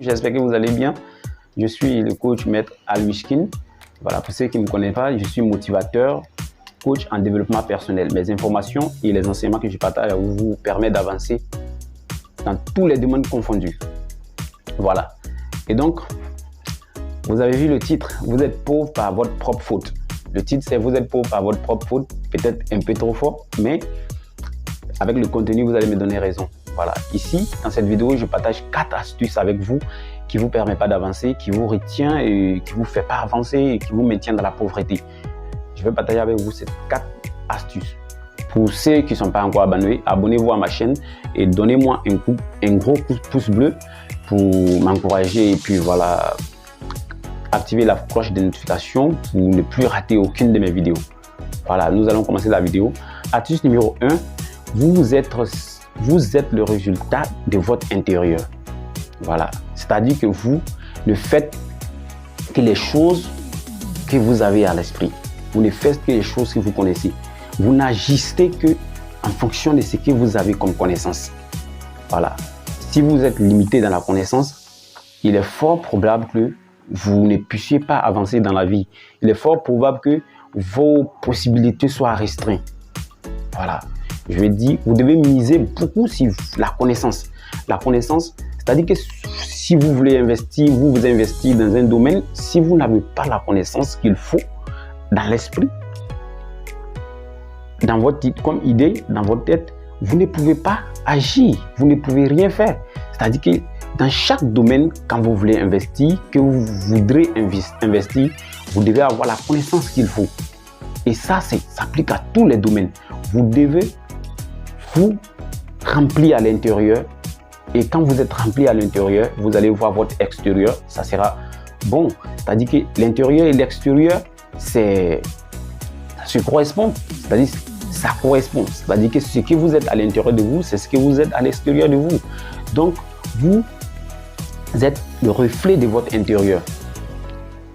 j'espère que vous allez bien. Je suis le coach maître Alwishkin. Voilà, pour ceux qui ne me connaissent pas, je suis motivateur, coach en développement personnel. Mes informations et les enseignements que je partage vous permettent d'avancer dans tous les domaines confondus. Voilà. Et donc, vous avez vu le titre, vous êtes pauvre par votre propre faute. Le titre, c'est vous êtes pauvre par votre propre faute, peut-être un peu trop fort, mais avec le contenu, vous allez me donner raison. Voilà. Ici, dans cette vidéo, je partage 4 astuces avec vous qui ne vous permettent pas d'avancer, qui vous retient et qui ne vous fait pas avancer et qui vous maintient dans la pauvreté. Je vais partager avec vous ces 4 astuces. Pour ceux qui ne sont pas encore abonnés, abonnez-vous à ma chaîne et donnez-moi un gros pouce bleu pour m'encourager et puis voilà, activez la cloche de notification pour ne plus rater aucune de mes vidéos. Voilà, nous allons commencer la vidéo. Astuce numéro 1, vous êtes le résultat de votre intérieur. Voilà, c'est-à-dire que vous ne faites que les choses que vous avez à l'esprit. Vous ne faites que les choses que vous connaissez. Vous n'agissez que en fonction de ce que vous avez comme connaissance. Voilà. Si vous êtes limité dans la connaissance, il est fort probable que vous ne puissiez pas avancer dans la vie. Il est fort probable que vos possibilités soient restreintes. Voilà. Je vais dire, vous devez miser beaucoup sur la connaissance. La connaissance, c'est-à-dire que si vous voulez investir, vous investissez dans un domaine, si vous n'avez pas la connaissance qu'il faut dans l'esprit, dans votre comme idée, dans votre tête, vous ne pouvez pas agir, vous ne pouvez rien faire. C'est-à-dire que dans chaque domaine, quand vous voulez investir, que vous voudrez investir, vous devez avoir la connaissance qu'il faut. Et ça s'applique à tous les domaines. Vous devez vous remplir à l'intérieur. Et quand vous êtes rempli à l'intérieur, vous allez voir votre extérieur. Ça sera bon. C'est-à-dire que l'intérieur et l'extérieur, ça se correspond. C'est-à-dire ça correspond. C'est-à-dire que ce que vous êtes à l'intérieur de vous, c'est ce que vous êtes à l'extérieur de vous. Donc, vous êtes le reflet de votre intérieur.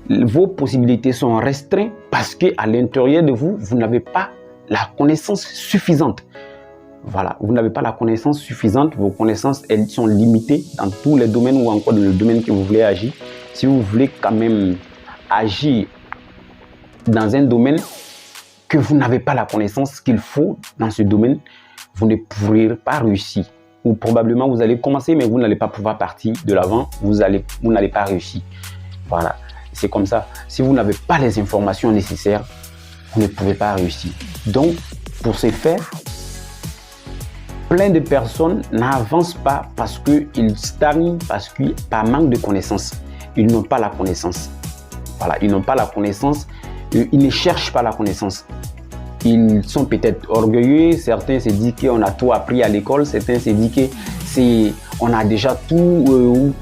Vos possibilités sont restreintes parce qu'à l'intérieur de vous, vous n'avez pas la connaissance suffisante. Voilà, vous n'avez pas la connaissance suffisante. Vos connaissances, elles sont limitées dans tous les domaines ou encore dans le domaine que vous voulez agir. Si vous voulez quand même agir dans un domaine que vous n'avez pas la connaissance qu'il faut dans ce domaine, vous ne pourrez pas réussir. Ou probablement vous allez commencer, mais vous n'allez pas pouvoir partir de l'avant. Vous n'allez pas réussir. Voilà, c'est comme ça. Si vous n'avez pas les informations nécessaires, vous ne pouvez pas réussir. Donc, pour ce faire, plein de personnes n'avancent pas parce qu'ils stagnent, par manque de connaissances. Ils n'ont pas la connaissance. Voilà, ils n'ont pas la connaissance. Ils ne cherchent pas la connaissance. Ils sont peut-être orgueilleux. Certains se disent qu'on a tout appris à l'école. Certains se disent qu'on a déjà tout.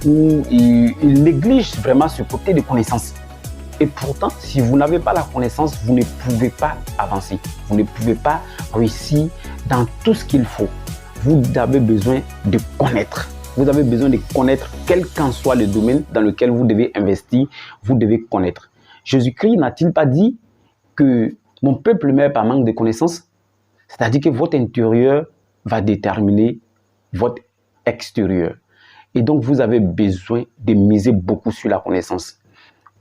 Ils négligent vraiment ce côté de connaissance. Et pourtant, si vous n'avez pas la connaissance, vous ne pouvez pas avancer. Vous ne pouvez pas réussir dans tout ce qu'il faut. Vous avez besoin de connaître. Vous avez besoin de connaître quel qu'en soit le domaine dans lequel vous devez investir. Vous devez connaître. Jésus-Christ n'a-t-il pas dit que mon peuple meurt par manque de connaissances? C'est-à-dire que votre intérieur va déterminer votre extérieur. Et donc, vous avez besoin de miser beaucoup sur la connaissance.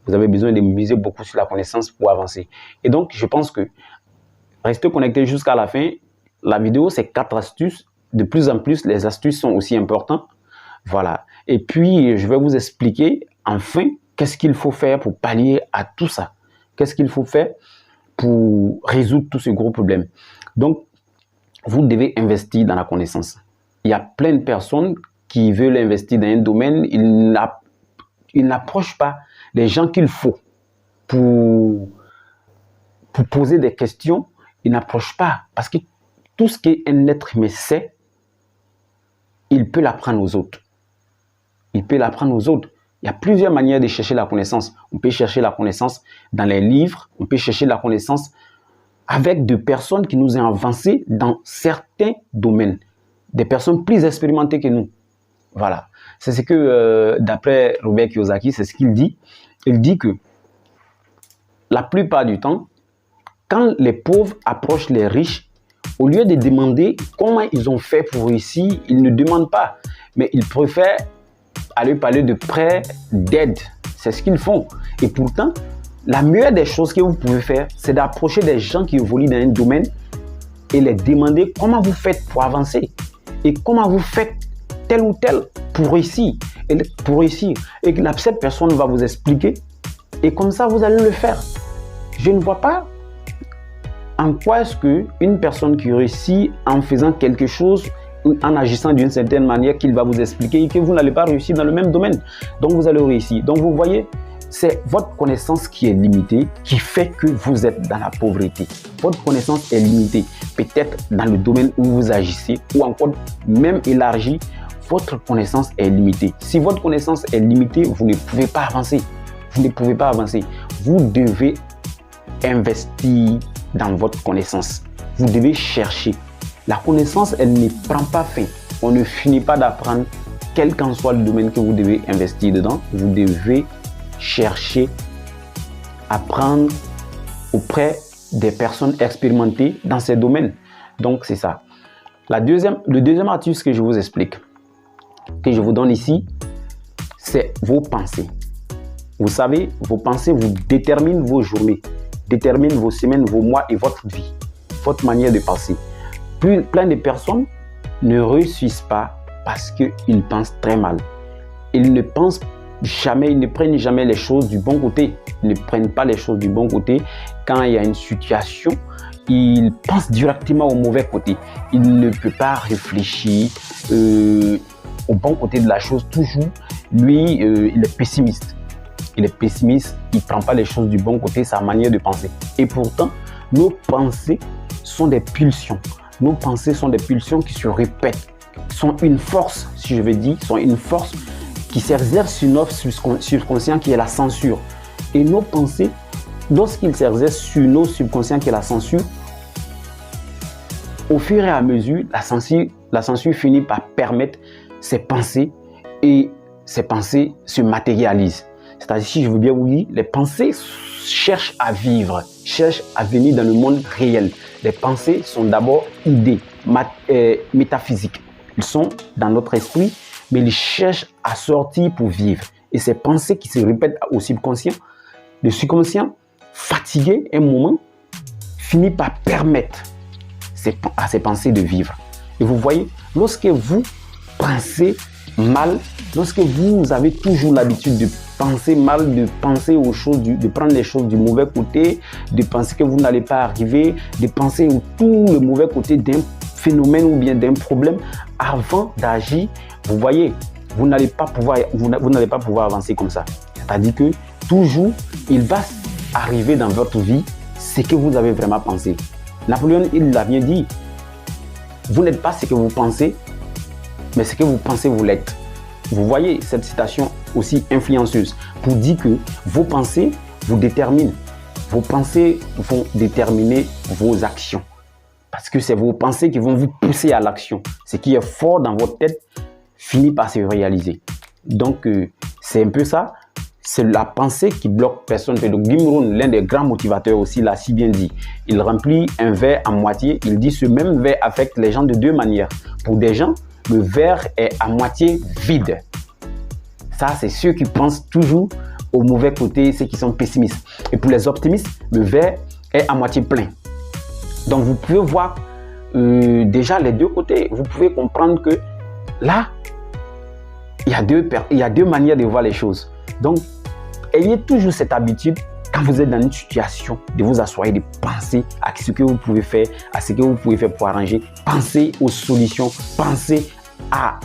Vous avez besoin de miser beaucoup sur la connaissance pour avancer. Et donc, je pense que restez connectés jusqu'à la fin. La vidéo, c'est 4 astuces. De plus en plus, les astuces sont aussi importantes. Voilà. Et puis, je vais vous expliquer enfin qu'est-ce qu'il faut faire pour pallier à tout ça. Qu'est-ce qu'il faut faire pour résoudre tous ces gros problèmes. Donc, vous devez investir dans la connaissance. Il y a plein de personnes qui veulent investir dans un domaine. Ils n'approchent pas les gens qu'il faut pour poser des questions. Ils n'approchent pas parce que tout ce qu'un être humain sait, il peut l'apprendre aux autres. Il peut l'apprendre aux autres. Il y a plusieurs manières de chercher la connaissance. On peut chercher la connaissance dans les livres. On peut chercher la connaissance avec des personnes qui nous ont avancé dans certains domaines. Des personnes plus expérimentées que nous. Voilà. C'est ce que, d'après Robert Kiyosaki, c'est ce qu'il dit. Il dit que la plupart du temps, quand les pauvres approchent les riches, au lieu de demander comment ils ont fait pour réussir, ils ne demandent pas. Mais ils préfèrent à leur parler de prêt, d'aide. C'est ce qu'ils font. Et pourtant, la meilleure des choses que vous pouvez faire, c'est d'approcher des gens qui évoluent dans un domaine et les demander comment vous faites pour avancer et comment vous faites tel ou tel pour réussir. Et que cette personne va vous expliquer et comme ça, vous allez le faire. Je ne vois pas en quoi est-ce qu'une personne qui réussit en faisant quelque chose ou en agissant d'une certaine manière qu'il va vous expliquer et que vous n'allez pas réussir dans le même domaine. Donc, vous allez réussir. Donc, vous voyez, c'est votre connaissance qui est limitée qui fait que vous êtes dans la pauvreté. Votre connaissance est limitée, peut-être dans le domaine où vous agissez ou encore même élargie, votre connaissance est limitée. Si votre connaissance est limitée, vous ne pouvez pas avancer. Vous ne pouvez pas avancer. Vous devez investir dans votre connaissance. Vous devez chercher. La connaissance, elle ne prend pas fin. On ne finit pas d'apprendre, quel qu'en soit le domaine que vous devez investir dedans. Vous devez chercher, apprendre auprès des personnes expérimentées dans ces domaines. Donc, c'est ça. Le deuxième astuce que je vous explique, que je vous donne ici, c'est vos pensées. Vous savez, vos pensées vous déterminent vos journées, déterminent vos semaines, vos mois et votre vie, votre manière de penser. Plein de personnes ne réussissent pas parce qu'ils pensent très mal. Ils ne pensent jamais, ils ne prennent jamais les choses du bon côté. Ils ne prennent pas les choses du bon côté. Quand il y a une situation, ils pensent directement au mauvais côté. Ils ne peuvent pas réfléchir au bon côté de la chose. Toujours, lui, il est pessimiste. Il est pessimiste, il ne prend pas les choses du bon côté, sa manière de penser. Et pourtant, nos pensées sont des pulsions. Nos pensées sont des pulsions qui se répètent, sont une force, si je veux dire, sont une force qui s'exerce sur notre subconscient qui est la censure. Et nos pensées, lorsqu'ils s'exercent sur nos subconscients qui est la censure, au fur et à mesure, la censure finit par permettre ces pensées et ces pensées se matérialisent. C'est-à-dire, si je veux bien vous dire, les pensées cherchent à vivre, cherchent à venir dans le monde réel. Les pensées sont d'abord idées, métaphysiques. Ils sont dans notre esprit, mais ils cherchent à sortir pour vivre. Et ces pensées qui se répètent au subconscient, le subconscient, fatigué un moment, finit par permettre à ces pensées de vivre. Et vous voyez, lorsque vous pensez mal, lorsque vous avez toujours l'habitude de penser mal, de penser aux choses, de prendre les choses du mauvais côté, de penser que vous n'allez pas arriver, de penser tout le mauvais côté d'un phénomène ou bien d'un problème avant d'agir, vous voyez, vous n'allez pas pouvoir avancer comme ça. C'est-à-dire que toujours, il va arriver dans votre vie ce que vous avez vraiment pensé. Napoléon, il l'a bien dit, vous n'êtes pas ce que vous pensez, mais ce que vous pensez, vous l'êtes. Vous voyez cette citation aussi influenceuse pour dire que vos pensées vous déterminent. Vos pensées vont déterminer vos actions. Parce que c'est vos pensées qui vont vous pousser à l'action. Ce qui est fort dans votre tête finit par se réaliser. Donc, c'est un peu ça. C'est la pensée qui bloque personne. Donc, Jim Rohn, l'un des grands motivateurs aussi, l'a si bien dit. Il remplit un verre à moitié. Il dit ce même verre affecte les gens de deux manières. Pour des gens, le verre est à moitié vide. Ça, c'est ceux qui pensent toujours au mauvais côté, ceux qui sont pessimistes. Et pour les optimistes, le verre est à moitié plein. Donc, vous pouvez voir déjà les deux côtés. Vous pouvez comprendre que là, il y a deux manières de voir les choses. Donc, ayez toujours cette habitude, quand vous êtes dans une situation, de vous asseoir et de penser à ce que vous pouvez faire, à ce que vous pouvez faire pour arranger. Pensez aux solutions, pensez à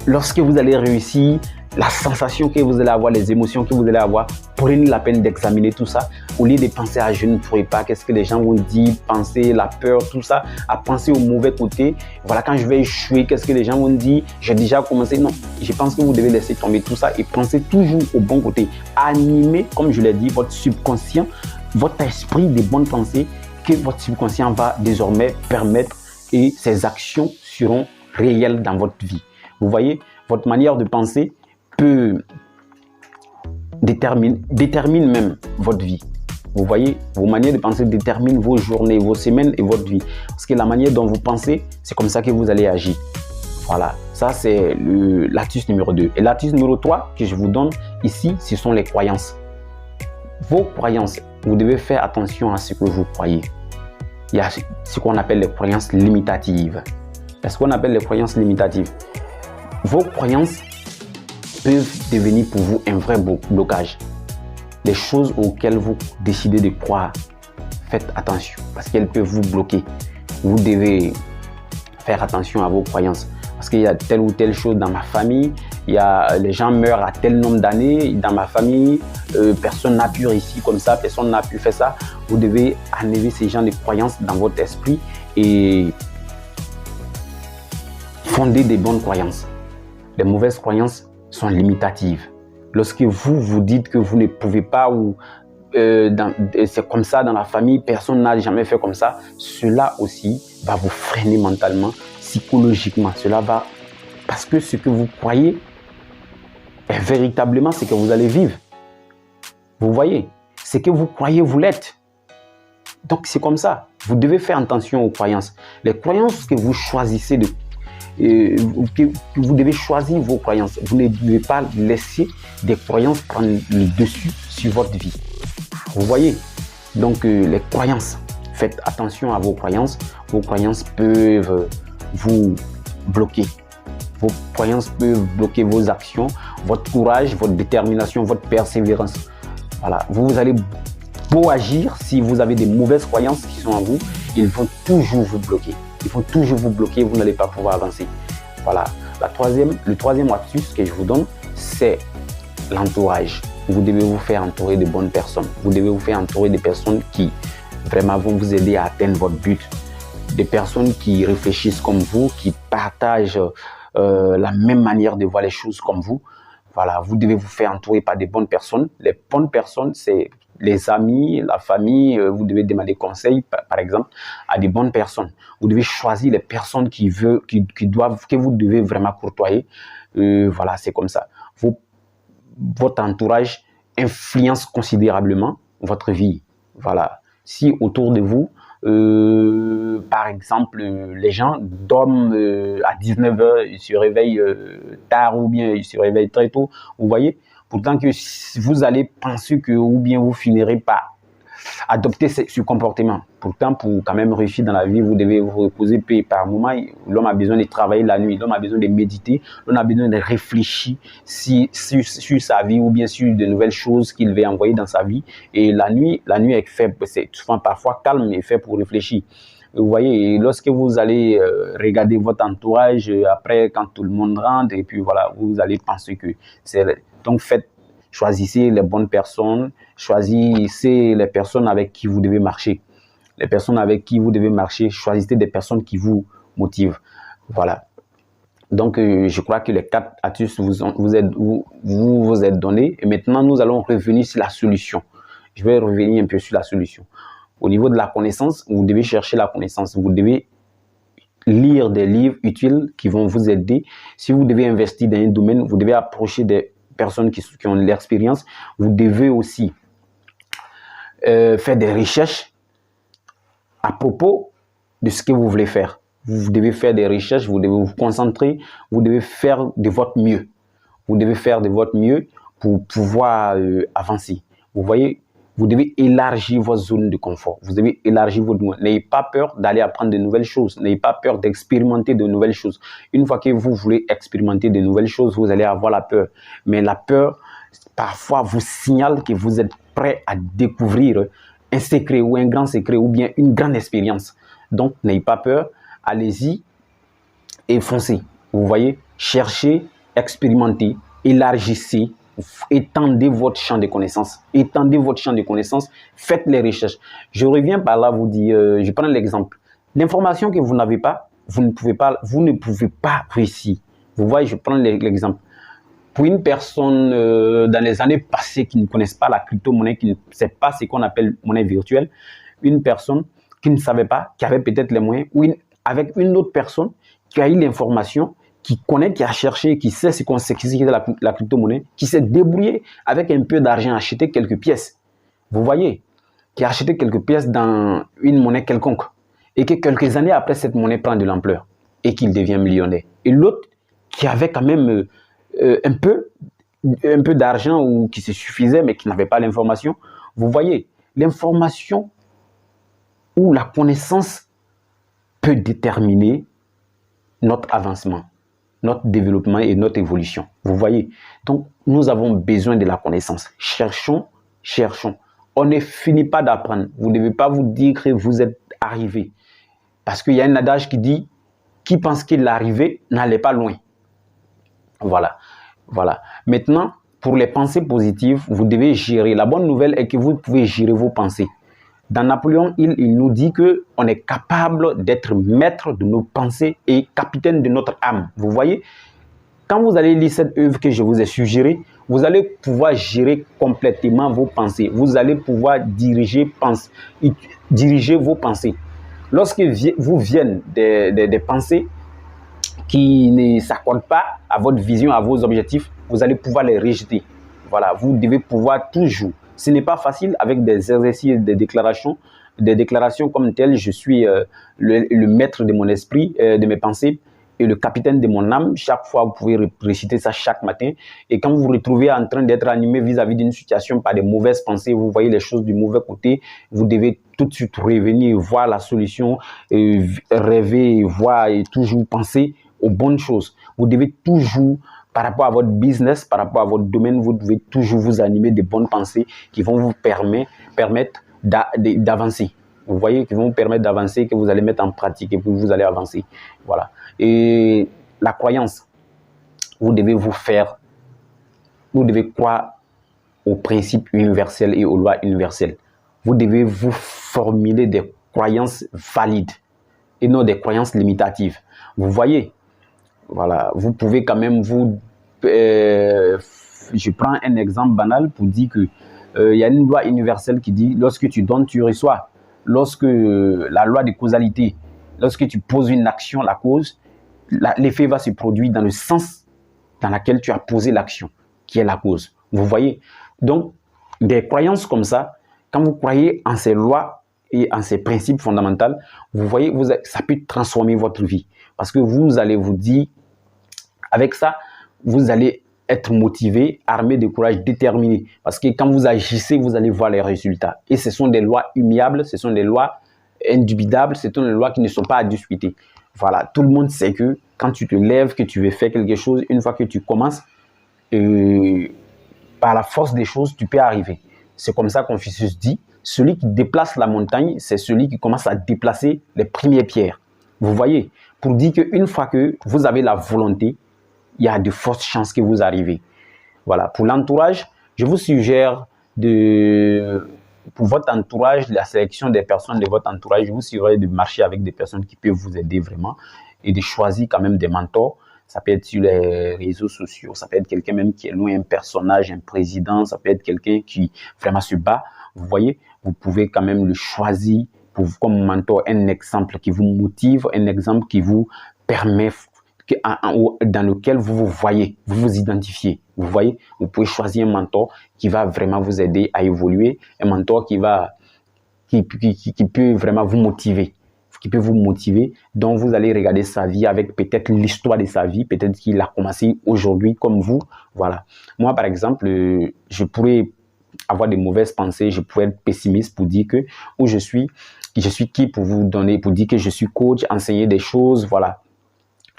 lorsque vous allez réussir, la sensation que vous allez avoir, les émotions que vous allez avoir. Prenez la peine d'examiner tout ça. Au lieu de penser à je ne pourrai pas, qu'est-ce que les gens vont dire, penser la peur, tout ça, à penser au mauvais côté. Voilà, quand je vais échouer, qu'est-ce que les gens vont dire, j'ai déjà commencé. Non, je pense que vous devez laisser tomber tout ça et penser toujours au bon côté. Animer, comme je l'ai dit, votre subconscient, votre esprit de bonnes pensées que votre subconscient va désormais permettre et ses actions seront réelles dans votre vie. Vous voyez, votre manière de penser détermine même votre vie. Vous voyez, vos manières de penser déterminent vos journées, vos semaines et votre vie. Parce que la manière dont vous pensez, c'est comme ça que vous allez agir. Voilà, ça c'est l'astuce numéro 2. Et l'astuce numéro 3 que je vous donne ici, ce sont les croyances. Vos croyances, vous devez faire attention à ce que vous croyez. Il y a ce qu'on appelle les croyances limitatives. Ce qu'on appelle les croyances limitatives. Vos croyances peuvent devenir pour vous un vrai blocage. Les choses auxquelles vous décidez de croire, faites attention parce qu'elles peuvent vous bloquer. Vous devez faire attention à vos croyances parce qu'il y a telle ou telle chose dans ma famille, les gens meurent à tel nombre d'années, dans ma famille, personne n'a pu réussir comme ça, personne n'a pu faire ça. Vous devez enlever ces genres de croyances dans votre esprit et fonder des bonnes croyances. Les mauvaises croyances sont limitatives. Lorsque vous dites que vous ne pouvez pas ou c'est comme ça dans la famille, personne n'a jamais fait comme ça, cela aussi va vous freiner mentalement, psychologiquement. Cela va, parce que ce que vous croyez est véritablement ce que vous allez vivre. Vous voyez, ce que vous croyez, vous l'êtes. Donc c'est comme ça. Vous devez faire attention aux croyances. Les croyances que vous choisissez que vous devez choisir vos croyances. Vous ne devez pas laisser des croyances prendre le dessus sur votre vie. Vous voyez? Donc les croyances, faites attention à vos croyances. Vos croyances peuvent vous bloquer. Vos croyances peuvent bloquer vos actions, votre courage, votre détermination, votre persévérance. Voilà, vous allez beau agir, si vous avez des mauvaises croyances qui sont en vous, ils vont toujours vous bloquer. Ils vont toujours vous bloquer, vous n'allez pas pouvoir avancer. Voilà, le troisième astuce que je vous donne, c'est l'entourage. Vous devez vous faire entourer de bonnes personnes. Vous devez vous faire entourer de personnes qui vraiment vont vous aider à atteindre votre but. Des personnes qui réfléchissent comme vous, qui partagent la même manière de voir les choses comme vous. Voilà, vous devez vous faire entourer par des bonnes personnes. Les bonnes personnes, c'est les amis, la famille. Vous devez demander conseil, par exemple, à des bonnes personnes. Vous devez choisir les personnes que vous devez vraiment courtoyer. Voilà, c'est comme ça. Votre entourage influence considérablement votre vie. Voilà. Si autour de vous, par exemple, les gens dorment à 19h, ils se réveillent tard ou bien ils se réveillent très tôt, vous voyez, pourtant que vous allez penser que ou bien vous finirez par adopter ce comportement. Pourtant, pour quand même réussir dans la vie, vous devez vous reposer peu par moment. L'homme a besoin de travailler la nuit, l'homme a besoin de méditer, l'homme a besoin de réfléchir sur sa vie ou bien sur de nouvelles choses qu'il veut envoyer dans sa vie. Et la nuit est faite, c'est souvent parfois calme et fait pour réfléchir. Vous voyez, lorsque vous allez regarder votre entourage, après quand tout le monde rentre, et puis voilà, vous allez penser que c'est... Donc choisissez les bonnes personnes, choisissez les personnes avec qui vous devez marcher. Les personnes avec qui vous devez marcher, choisissez des personnes qui vous motivent. Voilà. Donc, je crois que les 4 astuces vous êtes données. Et maintenant, nous allons revenir sur la solution. Je vais revenir un peu sur la solution. Au niveau de la connaissance, vous devez chercher la connaissance. Vous devez lire des livres utiles qui vont vous aider. Si vous devez investir dans un domaine, vous devez approcher des personnes qui ont l'expérience. Vous devez aussi faire des recherches à propos de ce que vous voulez faire. Vous devez faire des recherches, vous devez vous concentrer, vous devez faire de votre mieux. Vous devez faire de votre mieux pour pouvoir avancer. Vous voyez, vous devez élargir votre zone de confort. Vous devez élargir votre zone. N'ayez pas peur d'aller apprendre de nouvelles choses. N'ayez pas peur d'expérimenter de nouvelles choses. Une fois que vous voulez expérimenter de nouvelles choses, vous allez avoir la peur. Mais la peur, parfois, vous signale que vous êtes prêt à découvrir un secret ou un grand secret ou bien une grande expérience. Donc, n'ayez pas peur. Allez-y et foncez. Vous voyez, cherchez, expérimentez, élargissez, étendez votre champ de connaissances. Étendez votre champ de connaissances, faites les recherches. Je reviens par là, vous dire, je prends l'exemple. L'information que vous n'avez pas, vous ne pouvez pas réussir. Vous voyez, je prends l'exemple. Pour une personne dans les années passées qui ne connaissent pas la crypto-monnaie, qui ne sait pas ce qu'on appelle monnaie virtuelle, une personne qui ne savait pas, qui avait peut-être les moyens, ou avec une autre personne qui a eu l'information, qui connaît, qui a cherché, qui sait ce qu'est la crypto-monnaie, qui s'est débrouillé avec un peu d'argent, acheter quelques pièces. Vous voyez, qui a acheté quelques pièces dans une monnaie quelconque. Et que quelques années après, cette monnaie prend de l'ampleur. et qu'il devient millionnaire. Et l'autre qui avait quand même un peu d'argent ou qui se suffisait mais qui n'avait pas l'information. Vous voyez, l'information ou la connaissance peut déterminer notre avancement, notre développement et notre évolution. Vous voyez, donc nous avons besoin de la connaissance. Cherchons, cherchons. On ne finit pas d'apprendre. Vous ne devez pas vous dire que vous êtes arrivé. Parce qu'il y a un adage qui dit, qui pense qu'il est arrivé, n'allez pas loin. Voilà. Voilà. Maintenant, pour les pensées positives, vous devez gérer. La bonne nouvelle est que vous pouvez gérer vos pensées. Dans Napoléon Hill, il nous dit qu'on est capable d'être maître de nos pensées et capitaine de notre âme. Vous voyez, quand vous allez lire cette œuvre que je vous ai suggérée, vous allez pouvoir gérer complètement vos pensées. Vous allez pouvoir diriger vos pensées. Lorsque vous viennent des pensées qui ne s'accordent pas à votre vision, à vos objectifs, vous allez pouvoir les rejeter. Voilà, vous devez pouvoir toujours. Ce n'est pas facile avec des exercices, des déclarations comme telles. Je suis le maître de mon esprit, de mes pensées et le capitaine de mon âme. Chaque fois, vous pouvez réciter ça chaque matin. Et quand vous vous retrouvez en train d'être animé vis-à-vis d'une situation par des mauvaises pensées, vous voyez les choses du mauvais côté, vous devez tout de suite revenir, voir la solution, rêver, voir et toujours penser aux bonnes choses. Vous devez toujours, par rapport à votre business, par rapport à votre domaine, vous devez toujours vous animer de bonnes pensées qui vont vous permettre d'avancer. Vous voyez, qui vont vous permettre d'avancer, que vous allez mettre en pratique et puis vous allez avancer. Voilà. Et la croyance, vous devez croire aux principes universels et aux lois universelles. Vous devez vous formuler des croyances valides et non des croyances limitatives. Vous voyez, voilà, vous pouvez quand même je prends un exemple banal pour dire que y a une loi universelle qui dit lorsque tu donnes, tu reçois. Lorsque la loi de causalité, lorsque tu poses une action, la cause, l'effet va se produire dans le sens dans lequel tu as posé l'action, qui est la cause. Vous voyez? Donc, des croyances comme ça, quand vous croyez en ces lois et en ces principes fondamentaux, vous voyez, ça peut transformer votre vie. Parce que vous allez vous dire, avec ça, vous allez être motivé, armé de courage, déterminé. Parce que quand vous agissez, vous allez voir les résultats. Et ce sont des lois immuables, ce sont des lois indubitables, ce sont des lois qui ne sont pas à discuter. Voilà, tout le monde sait que quand tu te lèves, que tu veux faire quelque chose, une fois que tu commences, par la force des choses, tu peux arriver. C'est comme ça que Confucius dit, celui qui déplace la montagne, c'est celui qui commence à déplacer les premières pierres. Vous voyez, pour dire qu'une fois que vous avez la volonté, il y a de fortes chances que vous arrivez. Voilà, pour l'entourage, je vous suggère pour votre entourage, la sélection des personnes de votre entourage, je vous suggère de marcher avec des personnes qui peuvent vous aider vraiment et de choisir quand même des mentors. Ça peut être sur les réseaux sociaux, ça peut être quelqu'un même qui est loin, un personnage, un président, ça peut être quelqu'un qui vraiment se bat. Vous voyez, vous pouvez quand même le choisir comme mentor, un exemple qui vous motive, un exemple qui vous permet, dans lequel vous vous voyez, vous vous identifiez. Vous voyez, vous pouvez choisir un mentor qui va vraiment vous aider à évoluer, un mentor qui peut vraiment vous motiver. Donc vous allez regarder sa vie avec peut-être l'histoire de sa vie, peut-être qu'il a commencé aujourd'hui comme vous. Voilà. Moi, par exemple, je pourrais avoir des mauvaises pensées, je pourrais être pessimiste pour dire que où je suis qui pour vous donner, pour dire que je suis coach, enseigner des choses, voilà.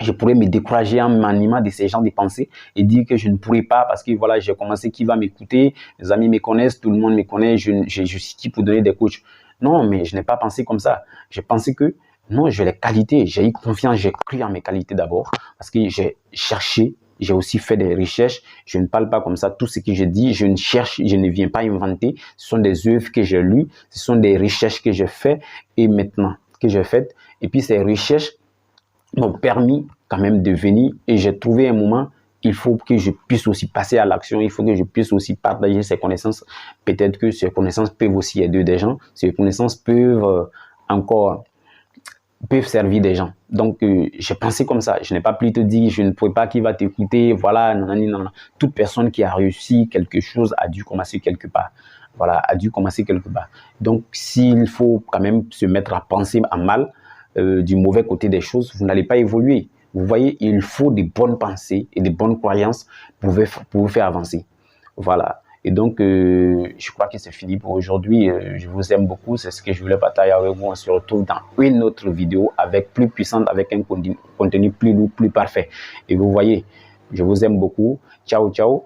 Je pourrais me décourager en m'animant de ces genres de pensées et dire que je ne pourrais pas parce que voilà, j'ai commencé, qui va m'écouter, mes amis me connaissent, tout le monde me connaît, je suis qui pour donner des coachs. Non, mais je n'ai pas pensé comme ça. J'ai pensé que non, j'ai les qualités, j'ai eu confiance, j'ai cru en mes qualités d'abord parce que j'ai cherché, j'ai aussi fait des recherches. Je ne parle pas comme ça. Tout ce que je dis, je ne viens pas inventer. Ce sont des œuvres que j'ai lues, ce sont des recherches que j'ai faites et maintenant que j'ai faites. Et puis ces recherches m'ont permis quand même de venir et j'ai trouvé un moment, il faut que je puisse aussi passer à l'action, il faut que je puisse aussi partager ces connaissances. Peut-être que ces connaissances peuvent aussi aider des gens, ces connaissances peuvent servir des gens. Donc, j'ai pensé comme ça. Je n'ai pas pu te dire, je ne pourrais pas qui va t'écouter, voilà, nanana. Toute personne qui a réussi quelque chose a dû commencer quelque part. Voilà, a dû commencer quelque part. Donc, s'il faut quand même se mettre à penser à mal, du mauvais côté des choses, vous n'allez pas évoluer. Vous voyez, il faut des bonnes pensées et des bonnes croyances pour vous faire avancer. Voilà. Et donc, je crois que c'est fini pour aujourd'hui. Je vous aime beaucoup. C'est ce que je voulais partager avec vous. On se retrouve dans une autre vidéo avec plus puissante, avec un contenu plus lourd, plus parfait. Et vous voyez, je vous aime beaucoup. Ciao, ciao.